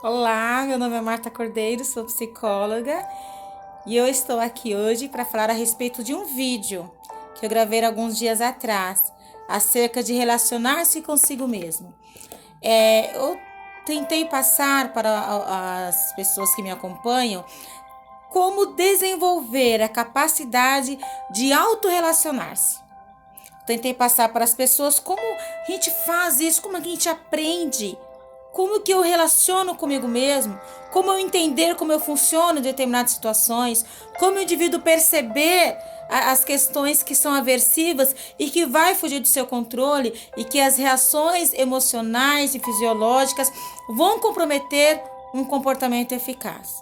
Olá, meu nome é Marta Cordeiro, sou psicóloga e eu estou aqui hoje para falar a respeito de um vídeo que eu gravei alguns dias atrás, acerca de relacionar-se consigo mesmo. Eu tentei passar para as pessoas que me acompanham como desenvolver a capacidade de autorrelacionar-se. Tentei passar para as pessoas como a gente faz isso, como a gente aprende, como que eu relaciono comigo mesmo, como eu entender como eu funciono em determinadas situações, como o indivíduo perceber as questões que são aversivas e que vai fugir do seu controle e que as reações emocionais e fisiológicas vão comprometer um comportamento eficaz.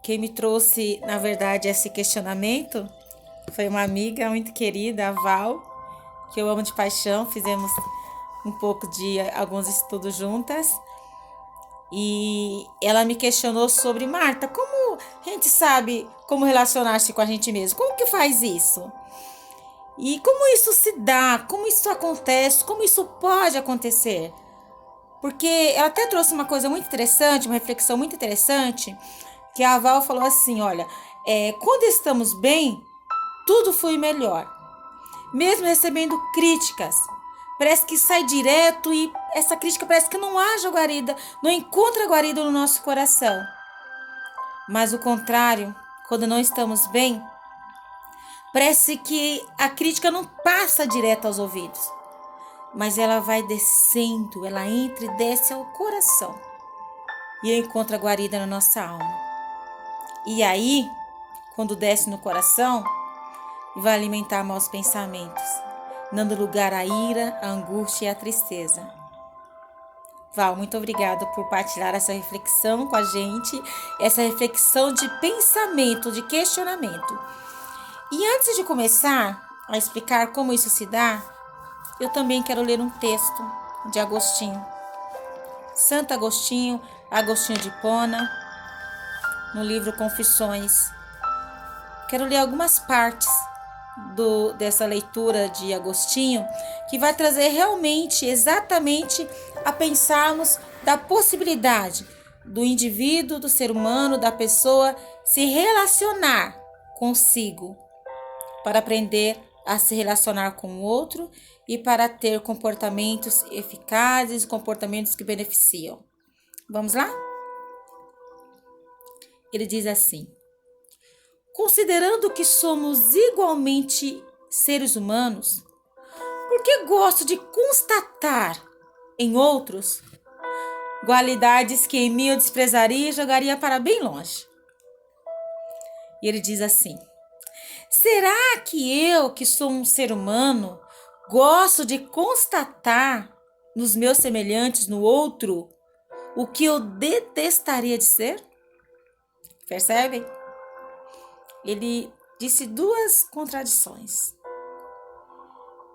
Quem me trouxe, na verdade, esse questionamento foi uma amiga muito querida, a Val, que eu amo de paixão. Fizemos um pouco de alguns estudos juntas. E ela me questionou sobre: Marta, como a gente sabe como relacionar-se com a gente mesmo? Como que faz isso? E como isso se dá? Como isso acontece? Como isso pode acontecer? Porque ela até trouxe uma coisa muito interessante, uma reflexão muito interessante, que a Val falou assim: olha, quando estamos bem, tudo flui melhor. Mesmo recebendo críticas, parece que sai direto e essa crítica parece que não haja guarida, não encontra guarida no nosso coração. Mas o contrário, quando não estamos bem, parece que a crítica não passa direto aos ouvidos, mas ela vai descendo, ela entra e desce ao coração e encontra guarida na nossa alma. E aí, quando desce no coração, vai alimentar maus pensamentos, dando lugar à ira, à angústia e à tristeza. Val, muito obrigada por partilhar essa reflexão com a gente, essa reflexão de pensamento, de questionamento. E antes de começar a explicar como isso se dá, eu também quero ler um texto de Agostinho. Santo Agostinho, Agostinho de Hipona, no livro Confissões. Quero ler algumas partes dessa leitura de Agostinho, que vai trazer realmente, exatamente, a pensarmos da possibilidade do indivíduo, do ser humano, da pessoa se relacionar consigo, para aprender a se relacionar com o outro e para ter comportamentos eficazes, comportamentos que beneficiam. Vamos lá? Ele diz assim: considerando que somos igualmente seres humanos, porque gosto de constatar em outros qualidades que em mim eu desprezaria e jogaria para bem longe. E ele diz assim: será que eu, que sou um ser humano, gosto de constatar nos meus semelhantes, no outro, o que eu detestaria de ser? Percebem? Ele disse duas contradições,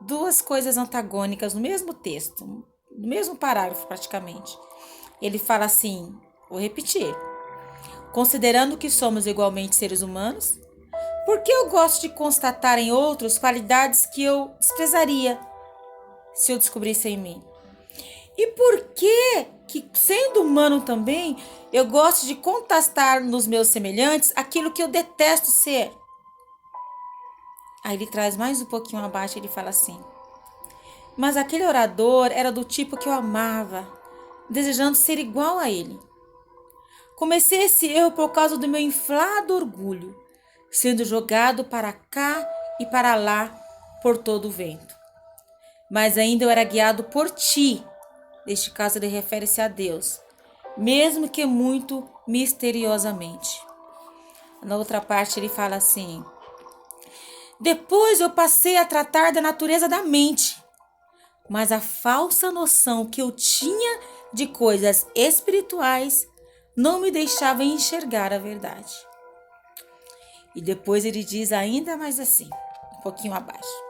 duas coisas antagônicas no mesmo texto, no mesmo parágrafo praticamente. Ele fala assim, vou repetir: considerando que somos igualmente seres humanos, por que eu gosto de constatar em outros qualidades que eu desprezaria se eu descobrisse em mim? E por que, sendo humano também, eu gosto de contrastar nos meus semelhantes aquilo que eu detesto ser? Aí ele traz mais um pouquinho abaixo e ele fala assim: mas aquele orador era do tipo que eu amava, desejando ser igual a ele. Comecei esse erro por causa do meu inflado orgulho, sendo jogado para cá e para lá por todo o vento. Mas ainda eu era guiado por ti. Neste caso ele refere-se a Deus, mesmo que muito misteriosamente. Na outra parte ele fala assim: depois eu passei a tratar da natureza da mente, mas a falsa noção que eu tinha de coisas espirituais não me deixava enxergar a verdade. E depois ele diz ainda mais assim, um pouquinho abaixo: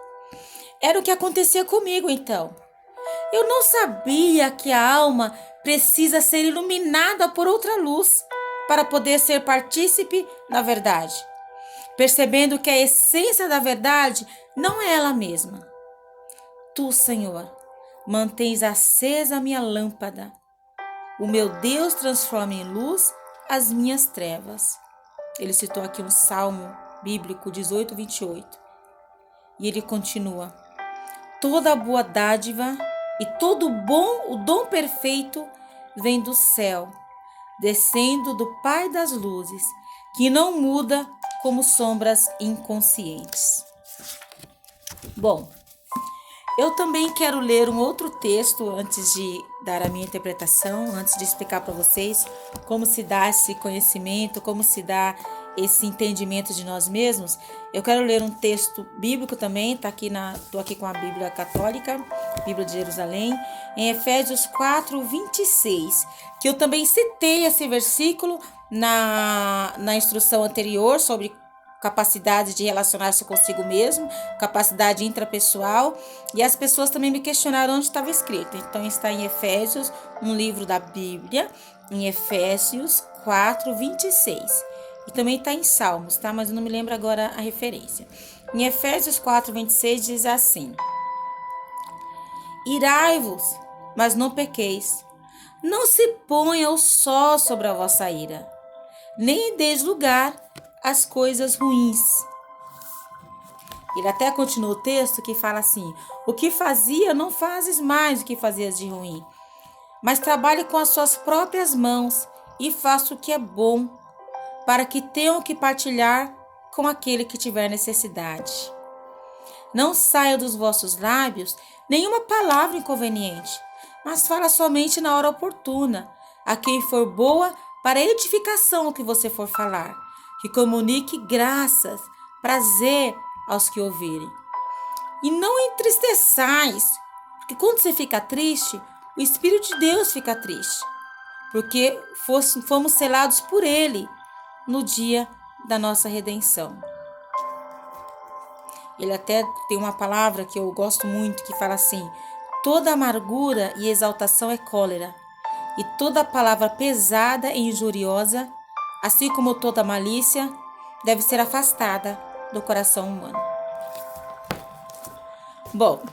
era o que acontecia comigo então. Eu não sabia que a alma precisa ser iluminada por outra luz para poder ser partícipe da verdade, percebendo que a essência da verdade não é ela mesma. Tu, Senhor, mantens acesa a minha lâmpada, O meu Deus transforma em luz as minhas trevas. Ele citou aqui um salmo bíblico 18:28. E ele continua: toda boa dádiva e todo o dom perfeito vem do céu, descendo do Pai das luzes, que não muda como sombras inconscientes. Bom, eu também quero ler um outro texto antes de dar a minha interpretação, antes de explicar para vocês como se dá esse conhecimento, como se dá esse entendimento de nós mesmos. Eu quero ler um texto bíblico também, estou aqui com a Bíblia Católica, Bíblia de Jerusalém, em Efésios 4:26, que eu também citei esse versículo na instrução anterior sobre capacidade de relacionar-se consigo mesmo, capacidade intrapessoal, e as pessoas também me questionaram onde estava escrito. Então está em Efésios, um livro da Bíblia, em Efésios 4:26. E também está em Salmos, tá? Mas eu não me lembro agora a referência. Em Efésios 4:26 diz assim: irai-vos, mas não pequeis. Não se ponha o sol sobre a vossa ira, nem deis lugar às coisas ruins. Ele até continua o texto que fala assim: o que fazia, não fazes mais o que fazias de ruim, mas trabalhe com as suas próprias mãos e faça o que é bom, para que tenham que partilhar com aquele que tiver necessidade. Não saia dos vossos lábios nenhuma palavra inconveniente, mas fala somente na hora oportuna, a quem for boa para a edificação o que você for falar, que comunique graças, prazer aos que ouvirem. E não entristeçais, porque quando você fica triste, o Espírito de Deus fica triste, porque fomos selados por Ele no dia da nossa redenção. Ele até tem uma palavra que eu gosto muito, que fala assim: toda amargura e exaltação é cólera, e toda palavra pesada e injuriosa, assim como toda malícia, deve ser afastada do coração humano. Bom,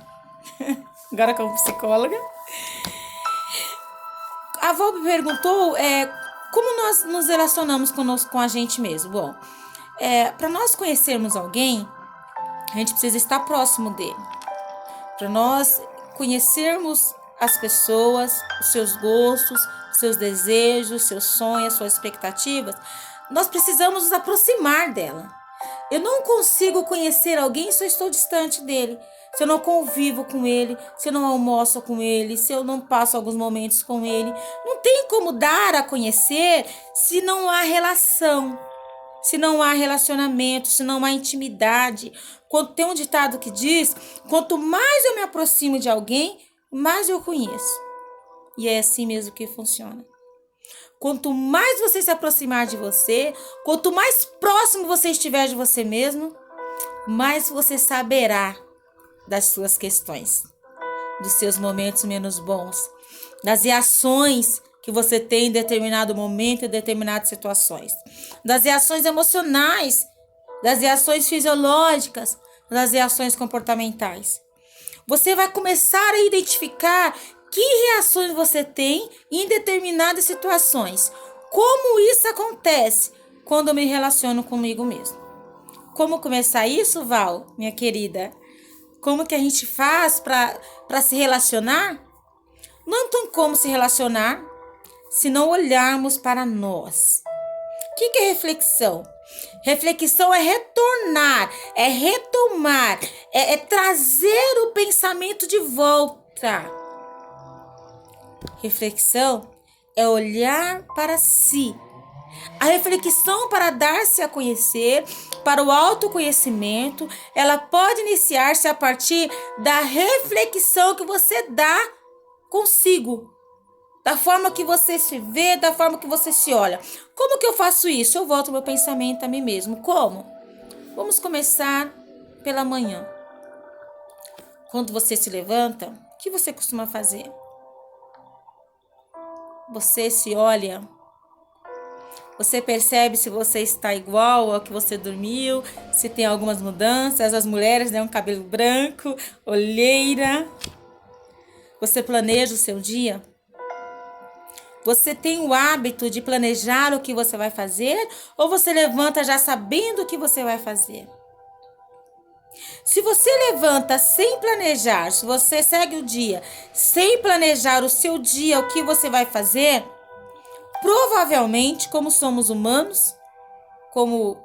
agora como psicóloga, a avó me perguntou como nós nos relacionamos com a gente mesmo. Bom, para nós conhecermos alguém, a gente precisa estar próximo dele. Para nós conhecermos as pessoas, os seus gostos, seus desejos, seus sonhos, suas expectativas, nós precisamos nos aproximar dela. Eu não consigo conhecer alguém se eu estou distante dele, se eu não convivo com ele, se eu não almoço com ele, se eu não passo alguns momentos com ele. Não tem como dar a conhecer se não há relação, se não há relacionamento, se não há intimidade. Tem um ditado que diz: quanto mais eu me aproximo de alguém, mais eu conheço. E é assim mesmo que funciona. Quanto mais você se aproximar de você, quanto mais próximo você estiver de você mesmo, mais você saberá das suas questões, dos seus momentos menos bons, das reações que você tem em determinado momento, em determinadas situações, das reações emocionais, das reações fisiológicas, das reações comportamentais. Você vai começar a identificar que reações você tem em determinadas situações. Como isso acontece quando eu me relaciono comigo mesmo? Como começar isso, Val, minha querida? Como que a gente faz para se relacionar? Não tem como se relacionar se não olharmos para nós. O que é reflexão? Reflexão é retornar, é retomar, é trazer o pensamento de volta. Reflexão é olhar para si. A reflexão, para dar-se a conhecer, para o autoconhecimento, ela pode iniciar-se a partir da reflexão que você dá consigo, da forma que você se vê, da forma que você se olha. Como que eu faço isso? Eu volto meu pensamento a mim mesmo. Como? Vamos começar pela manhã. Quando você se levanta, o que você costuma fazer? Você se olha, você percebe se você está igual ao que você dormiu, se tem algumas mudanças. As mulheres, um cabelo branco, olheira. Você planeja o seu dia? Você tem o hábito de planejar o que você vai fazer ou você levanta já sabendo o que você vai fazer? Se você levanta sem planejar, se você segue o dia sem planejar o seu dia, o que você vai fazer, provavelmente, como somos humanos, como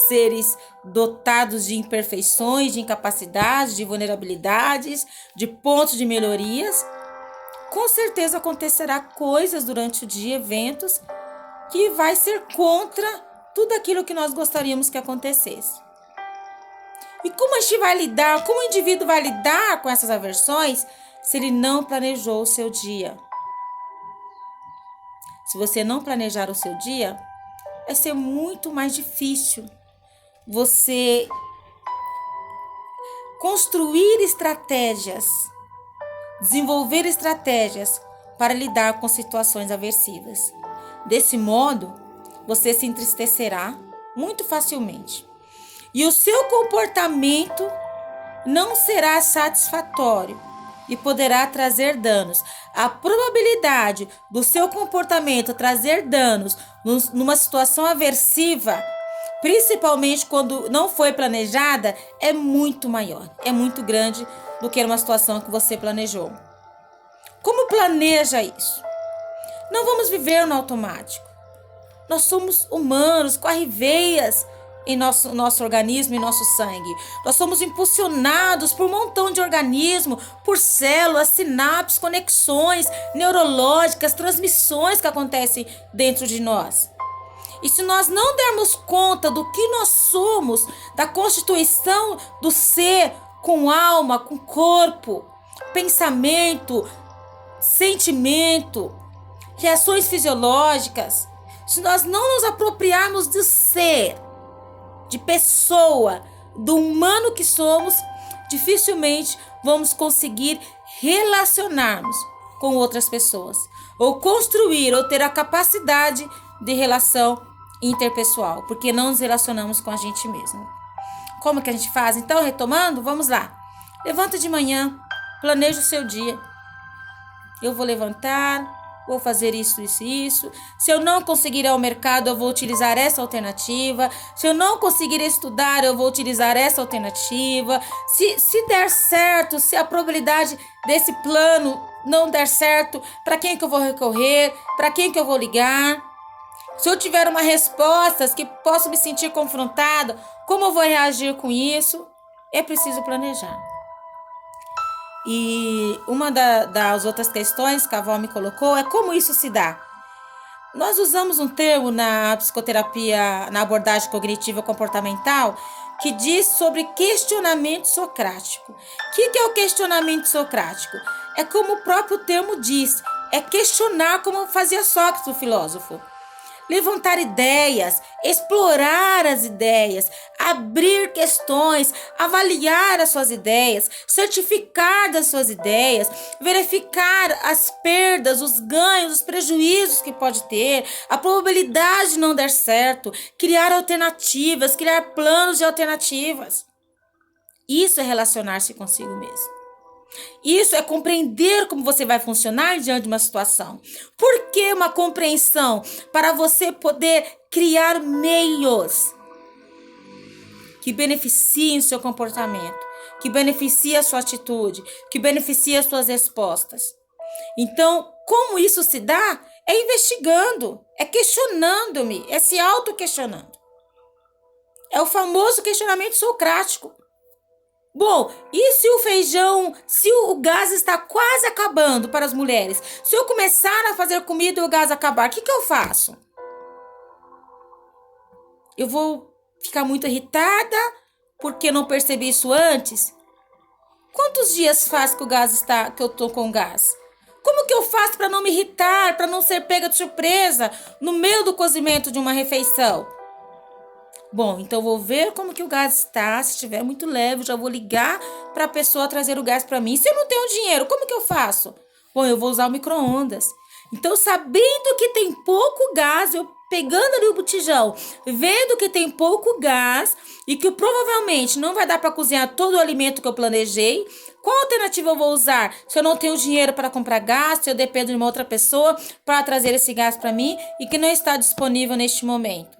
seres dotados de imperfeições, de incapacidades, de vulnerabilidades, de pontos de melhorias, com certeza acontecerá coisas durante o dia, eventos, que vai ser contra tudo aquilo que nós gostaríamos que acontecesse. E como a gente vai lidar, como o indivíduo vai lidar com essas aversões se ele não planejou o seu dia? Se você não planejar o seu dia, vai ser muito mais difícil você construir estratégias, desenvolver estratégias para lidar com situações aversivas. Desse modo, você se entristecerá muito facilmente. E o seu comportamento não será satisfatório e poderá trazer danos. A probabilidade do seu comportamento trazer danos numa situação aversiva, principalmente quando não foi planejada, é muito maior, é muito grande do que uma situação que você planejou. Como planeja isso? Não vamos viver no automático. Nós somos humanos, corre veias em nosso organismo e nosso sangue. Nós somos impulsionados por um montão de organismo, por células, sinapses, conexões neurológicas, transmissões que acontecem dentro de nós. E se nós não dermos conta do que nós somos, da constituição do ser com alma, com corpo, pensamento, sentimento, reações fisiológicas, se nós não nos apropriarmos do ser, de pessoa, do humano que somos, dificilmente vamos conseguir relacionar-nos com outras pessoas, ou construir, ou ter a capacidade de relação interpessoal, porque não nos relacionamos com a gente mesmo. Como que a gente faz? Então, retomando, vamos lá. Levanta de manhã, planeja o seu dia. Eu vou levantar, vou fazer isso, isso e isso. Se eu não conseguir ir ao mercado, eu vou utilizar essa alternativa. Se eu não conseguir estudar, eu vou utilizar essa alternativa. Se der certo, se a probabilidade desse plano não der certo, para quem que eu vou recorrer? Para quem que eu vou ligar? Se eu tiver uma resposta que posso me sentir confrontada, como eu vou reagir com isso? É preciso planejar. E uma das outras questões que a avó me colocou é como isso se dá. Nós usamos um termo na psicoterapia, na abordagem cognitiva comportamental, que diz sobre questionamento socrático. O que é o questionamento socrático? É como o próprio termo diz, é questionar como fazia Sócrates, o filósofo. Levantar ideias, explorar as ideias, abrir questões, avaliar as suas ideias, certificar das suas ideias, verificar as perdas, os ganhos, os prejuízos que pode ter, a probabilidade de não dar certo, criar alternativas, criar planos de alternativas. Isso é relacionar-se consigo mesmo. Isso é compreender como você vai funcionar diante de uma situação. Por que uma compreensão? Para você poder criar meios que beneficiem o seu comportamento, que beneficiem a sua atitude, que beneficiem as suas respostas. Então, como isso se dá? É investigando, é questionando-me, é se auto-questionando. É o famoso questionamento socrático. Bom, e se o feijão, se o gás está quase acabando para as mulheres? Se eu começar a fazer comida e o gás acabar, o que eu faço? Eu vou ficar muito irritada porque não percebi isso antes? Quantos dias faz que o gás está, que eu tô com gás? Como que eu faço para não me irritar, para não ser pega de surpresa no meio do cozimento de uma refeição? Bom, então vou ver como que o gás está. Se estiver muito leve, eu já vou ligar para a pessoa trazer o gás para mim. Se eu não tenho dinheiro, como que eu faço? Bom, eu vou usar o micro-ondas. Então, sabendo que tem pouco gás, eu pegando ali o botijão, vendo que tem pouco gás e que provavelmente não vai dar para cozinhar todo o alimento que eu planejei, Qual alternativa eu vou usar se eu não tenho dinheiro para comprar gás, se eu dependo de uma outra pessoa para trazer esse gás para mim e que não está disponível neste momento?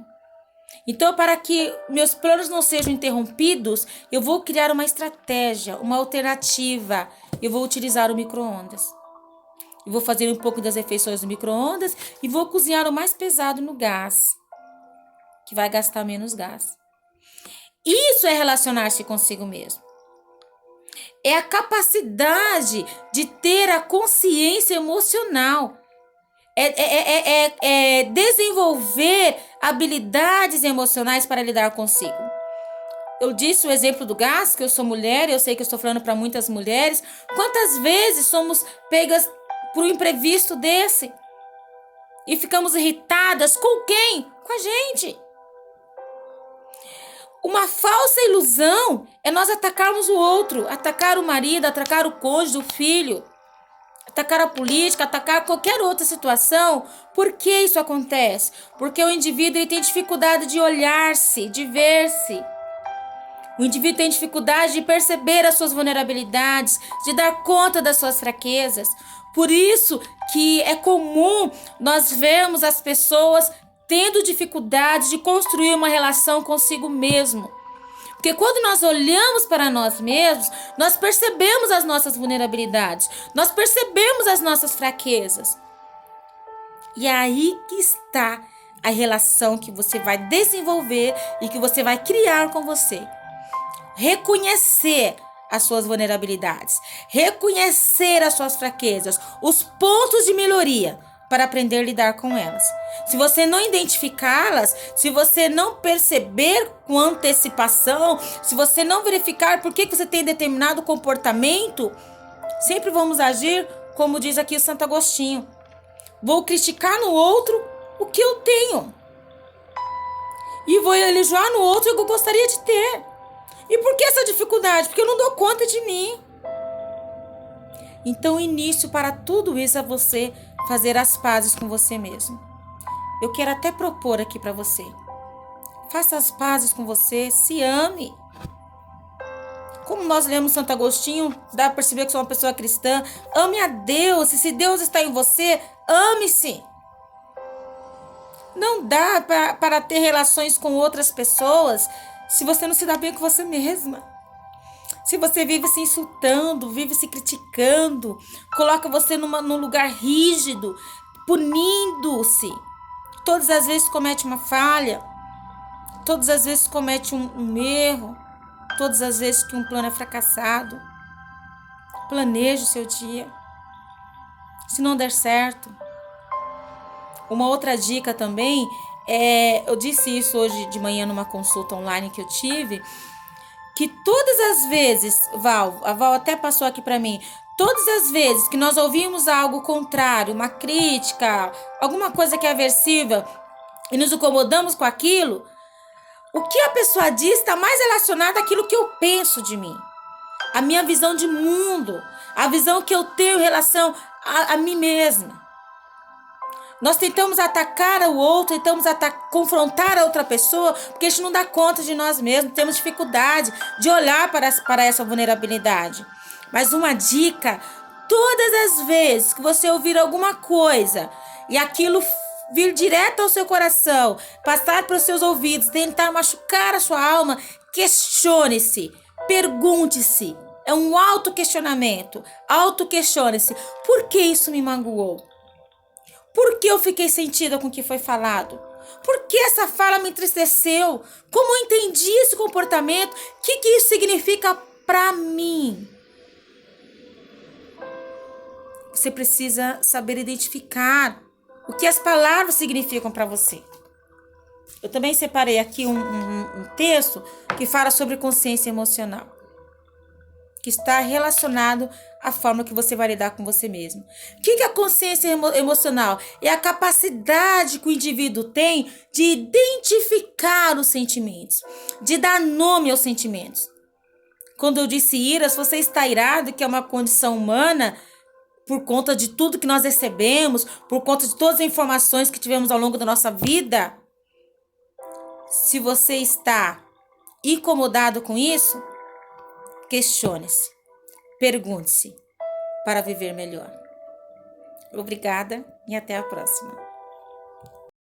Então, para que meus planos não sejam interrompidos, eu vou criar uma estratégia, uma alternativa. Eu vou utilizar o micro-ondas. Eu vou fazer um pouco das refeições no micro-ondas e vou cozinhar o mais pesado no gás, que vai gastar menos gás. Isso é relacionar-se consigo mesmo. É a capacidade de ter a consciência emocional. É desenvolver habilidades emocionais para lidar consigo. Eu disse o exemplo do gás, que eu sou mulher, eu sei que eu estou falando para muitas mulheres. Quantas vezes somos pegas por um imprevisto desse? E ficamos irritadas com quem? Com a gente. Uma falsa ilusão é nós atacarmos o outro, atacar o marido, atacar o cônjuge, o filho, atacar a política, atacar qualquer outra situação. Por que isso acontece? Porque o indivíduo ele tem dificuldade de olhar-se, de ver-se. O indivíduo tem dificuldade de perceber as suas vulnerabilidades, de dar conta das suas fraquezas. Por isso que é comum nós vermos as pessoas tendo dificuldade de construir uma relação consigo mesmo. Porque quando nós olhamos para nós mesmos, nós percebemos as nossas vulnerabilidades, nós percebemos as nossas fraquezas. E é aí que está a relação que você vai desenvolver e que você vai criar com você. Reconhecer as suas vulnerabilidades, reconhecer as suas fraquezas, os pontos de melhoria para aprender a lidar com elas. Se você não identificá-las, se você não perceber com antecipação, se você não verificar por que você tem determinado comportamento, sempre vamos agir como diz aqui o Santo Agostinho. Vou criticar no outro o que eu tenho e vou elogiar no outro o que eu gostaria de ter. E por que essa dificuldade? Porque eu não dou conta de mim. Então, o início para tudo isso é você fazer as pazes com você mesmo. Eu quero até propor aqui para você. Faça as pazes com você, se ame. Como nós lemos Santo Agostinho, dá para perceber que sou uma pessoa cristã. Ame a Deus, e se Deus está em você, ame-se. Não dá para ter relações com outras pessoas se você não se dá bem com você mesma. Se você vive se insultando, vive se criticando, coloca você num lugar rígido, punindo-se. Todas as vezes comete uma falha, todas as vezes comete um erro, todas as vezes que um plano é fracassado. Planeje o seu dia. Se não der certo. Uma outra dica também eu disse isso hoje de manhã numa consulta online que eu tive, que todas as vezes, a Val até passou aqui para mim, todas as vezes que nós ouvimos algo contrário, uma crítica, alguma coisa que é aversiva e nos incomodamos com aquilo, o que a pessoa diz está mais relacionado àquilo que eu penso de mim, a minha visão de mundo, a visão que eu tenho em relação a mim mesma. Nós tentamos atacar o outro, tentamos confrontar a outra pessoa, porque a gente não dá conta de nós mesmos, temos dificuldade de olhar para essa vulnerabilidade. Mas uma dica, todas as vezes que você ouvir alguma coisa e aquilo vir direto ao seu coração, passar para os seus ouvidos, tentar machucar a sua alma, questione-se, pergunte-se. É um autoquestionamento, autoquestione-se. Por que isso me magoou? Por que eu fiquei sentida com o que foi falado? Por que essa fala me entristeceu? Como eu entendi esse comportamento? O que isso significa para mim? Você precisa saber identificar o que as palavras significam para você. Eu também separei aqui um texto que fala sobre consciência emocional, que está relacionado à forma que você vai lidar com você mesmo. O que é a consciência emocional? É a capacidade que o indivíduo tem de identificar os sentimentos, de dar nome aos sentimentos. Quando eu disse ira, se você está irado, que é uma condição humana, por conta de tudo que nós recebemos, por conta de todas as informações que tivemos ao longo da nossa vida, se você está incomodado com isso, questione-se. Pergunte-se para viver melhor. Obrigada e até a próxima.